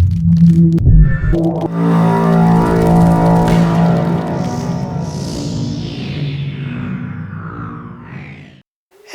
Hey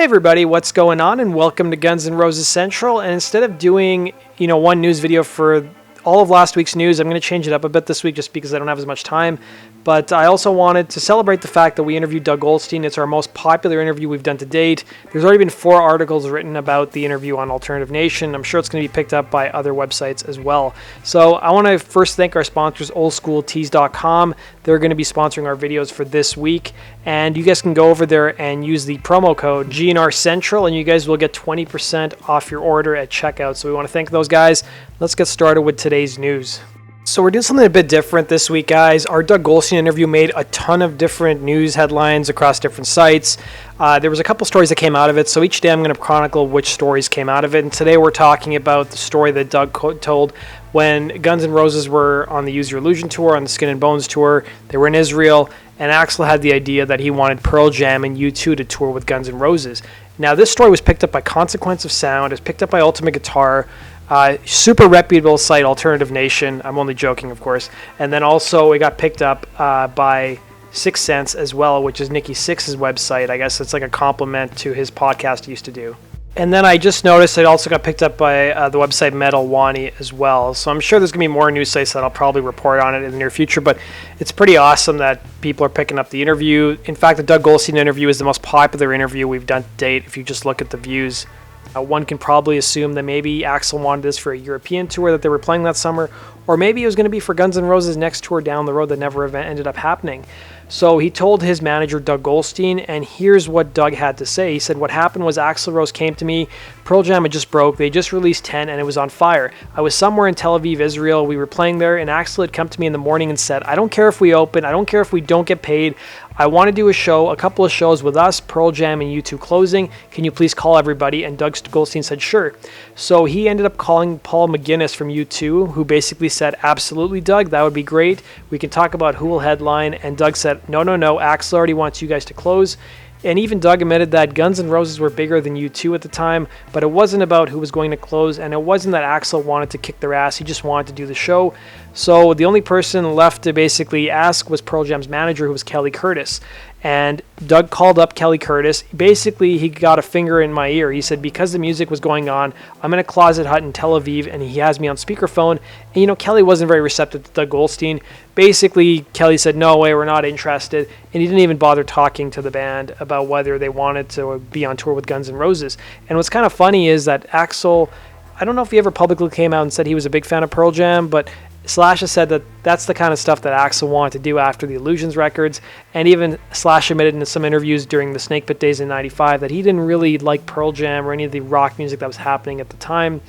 everybody, what's going on? And welcome to Guns N' Roses Central. And instead of doing, one news video for all of last week's news, I'm going to change it up a bit this week just because I don't have as much time. But I also wanted to celebrate the fact that we interviewed Doug Goldstein. It's our most popular interview we've done to date. There's already been 4 articles written about the interview on Alternative Nation. I'm sure it's going to be picked up by other websites as well. So I want to first thank our sponsors, oldschooltees.com. They're going to be sponsoring our videos for this week. And you guys can go over there and use the promo code GNR Central, and you guys will get 20% off your order at checkout. So we want to thank those guys. Let's get started with today's news. So we're doing something a bit different this week, guys. Our Doug Goldstein interview made a ton of different news headlines across different sites. There was a couple stories that came out of it, so each day I'm going to chronicle which stories came out of it. And today we're talking about the story that Doug told when Guns N' Roses were on the Use Your Illusion tour, on the Skin and Bones tour. They were in Israel, and Axl had the idea that he wanted Pearl Jam and U2 to tour with Guns N' Roses. Now, this story was picked up by Consequence of Sound. It was picked up by Ultimate Guitar. Super reputable site, Alternative Nation. I'm only joking, of course. And then also it got picked up by Sixth Sense as well, which is Nikki Sixx's website. I guess it's like a compliment to his podcast he used to do. And then I just noticed it also got picked up by the website Metal Wani as well. So I'm sure there's going to be more news sites that I'll probably report on it in the near future. But it's pretty awesome that people are picking up the interview. In fact, the Doug Goldstein interview is the most popular interview we've done to date if you just look at the views. One can probably assume that maybe Axl wanted this for a European tour that they were playing that summer, or maybe it was going to be for Guns N' Roses' next tour down the road that never ended up happening. So he told his manager, Doug Goldstein, and here's what Doug had to say. He said, "What happened was Axl Rose came to me. Pearl Jam had just broke. They just released 10, and it was on fire. I was somewhere in Tel Aviv, Israel. We were playing there, and Axl had come to me in the morning and said, I don't care if we open. I don't care if we don't get paid. I want to do a couple of shows with us, Pearl Jam and U2 closing. Can you please call everybody?" And Doug Goldstein said, sure. So he ended up calling Paul McGuinness from U2, who basically said, absolutely, Doug, that would be great. We can talk about who will headline. And Doug said, no, Axl already wants you guys to close. And even Doug admitted that Guns N' Roses were bigger than U2 at the time, but it wasn't about who was going to close, and it wasn't that Axl wanted to kick their ass. He just wanted to do the show. So the only person left to basically ask was Pearl Jam's manager, who was Kelly Curtis. And Doug called up Kelly Curtis. Basically, he got a finger in my ear. He said, because the music was going on, I'm in a closet hut in Tel Aviv, and he has me on speakerphone. And, Kelly wasn't very receptive to Doug Goldstein. Basically, Kelly said, no way, we're not interested. And he didn't even bother talking to the band about whether they wanted to be on tour with Guns N' Roses. And what's kind of funny is that Axl, I don't know if he ever publicly came out and said he was a big fan of Pearl Jam, but Slash has said that that's the kind of stuff that Axl wanted to do after the Illusions records, and even Slash admitted in some interviews during the Snake Pit days in '95 that he didn't really like Pearl Jam or any of the rock music that was happening at the time.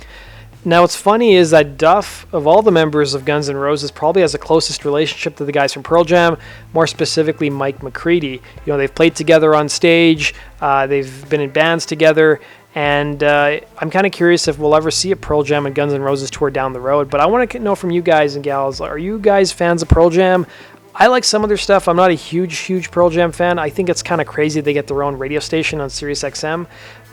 Now, what's funny is that Duff, of all the members of Guns N' Roses, probably has the closest relationship to the guys from Pearl Jam, more specifically Mike McCready. They've played together on stage, they've been in bands together, and I'm kind of curious if we'll ever see a Pearl Jam and Guns N' Roses tour down the road. But I want to know from you guys and gals, are you guys fans of Pearl Jam? I like some of their stuff. I'm not a huge Pearl Jam fan. I think it's kind of crazy they get their own radio station on Sirius XM.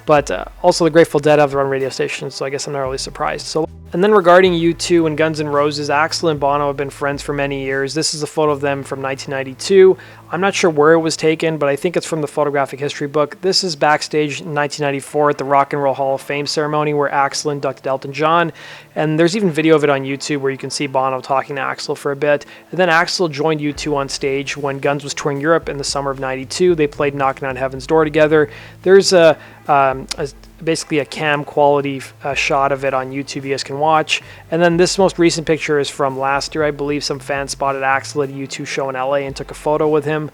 But also the Grateful Dead have their own radio station, so I guess I'm not really surprised. And then regarding U2 and Guns N' Roses, Axl and Bono have been friends for many years. This is a photo of them from 1992. I'm not sure where it was taken, but I think it's from the photographic history book. This is backstage in 1994 at the Rock and Roll Hall of Fame ceremony where Axl inducted Elton John. And there's even video of it on YouTube where you can see Bono talking to Axl for a bit. And then Axl joined U2 on stage when Guns was touring Europe in the summer of '92. They played Knocking on Heaven's Door together. There's basically a cam quality shot of it on YouTube you guys can watch. And then this most recent picture is from last year. I believe some fans spotted Axl at a U2 show in LA and took a photo with him.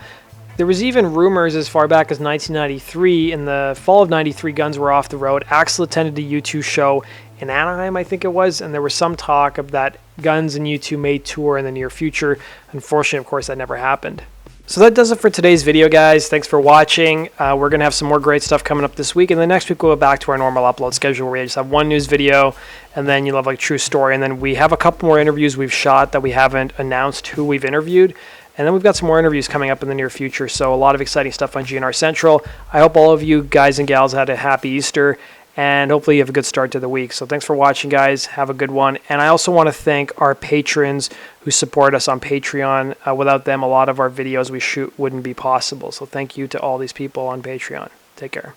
There was even rumors as far back as 1993. In the fall of '93, Guns were off the road. Axl attended a U2 show in Anaheim, I think it was, and there was some talk of that Guns and U2 may tour in the near future. Unfortunately, of course, that never happened. So that does it for today's video, guys. Thanks for watching. We're going to have some more great stuff coming up this week. And then next week, we'll go back to our normal upload schedule where we just have one news video, and then you'll have like a true story. And then we have a couple more interviews we've shot that we haven't announced who we've interviewed. And then we've got some more interviews coming up in the near future. So a lot of exciting stuff on GNR Central. I hope all of you guys and gals had a happy Easter. and hopefully you have a good start to the week. So thanks for watching, guys. Have a good one. And I also want to thank our patrons who support us on Patreon. Without them, a lot of our videos we shoot wouldn't be possible. So thank you to all these people on Patreon. Take care.